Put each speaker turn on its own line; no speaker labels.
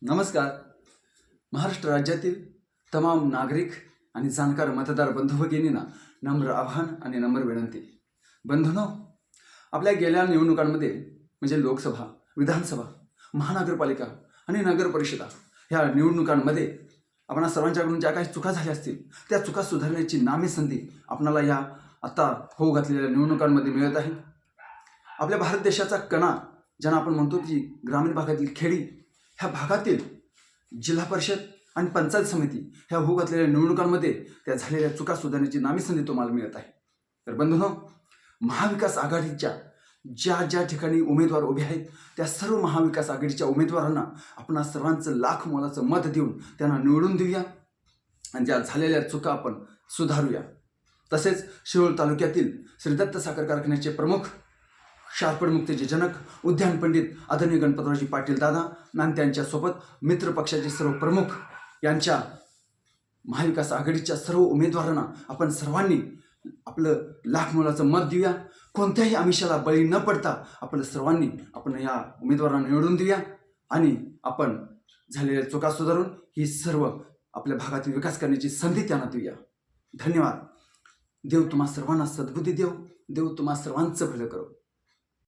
नमस्कार. महाराष्ट्र राज्यातील तमाम नागरिक आणि जाणकार मतदार बंधू भगिनींना नम्र आव्हान आणि नम्र विनंती. बंधूंनो, आपल्या गेल्या निवडणुकांमध्ये म्हणजे लोकसभा, विधानसभा, महानगरपालिका आणि नगर परिषदा ह्या निवडणुकांमध्ये आपणा सर्वांच्याकडून ज्या काही चुका झाल्या असतील त्या चुका सुधारण्याची नामी संधी आपणाला या आता होऊ घातलेल्या निवडणुकांमध्ये मिळत आहे. आपल्या भारत देशाचा कणा ज्यांना आपण म्हणतो की ग्रामीण भागातील खेडी ह्या भागातील जिल्हा परिषद आणि पंचायत समिती ह्या होऊ घातलेल्या निवडणुकांमध्ये त्या झालेल्या चुका सुधारण्याची नामी संधी तुम्हाला मिळत आहे. तर बंधूंनो, महाविकास आघाडीच्या ज्या ज्या ठिकाणी उमेदवार उभे आहेत त्या सर्व महाविकास आघाडीच्या उमेदवारांना आपण सर्वांचं लाख मोलाचं मत देऊन त्यांना निवडून देऊया आणि त्या झालेल्या चुका आपण सुधारूया. तसेच शिरोळ तालुक्यातील श्री दत्त साखर कारखान्याचे प्रमुख, शारपड मुक्तीचे जनक, उद्यान पंडित आदरणीय गणपतरावजी पाटील दादा आणि त्यांच्यासोबत मित्र पक्षाचे सर्व प्रमुख यांच्या महाविकास आघाडीच्या सर्व उमेदवारांना आपण सर्वांनी आपलं लाख मोलाचं मत देऊया. कोणत्याही आमिषाला बळी न पडता आपण सर्वांनी या उमेदवारांना निवडून देऊया आणि आपण झालेल्या चुका सुधारून ही सर्व आपल्या भागातील विकास करण्याची संधी त्यांना देऊया. धन्यवाद. देव तुम्हा सर्वांना सद्बुद्धी देव. देव तुम्हा सर्वांचं भलं करो.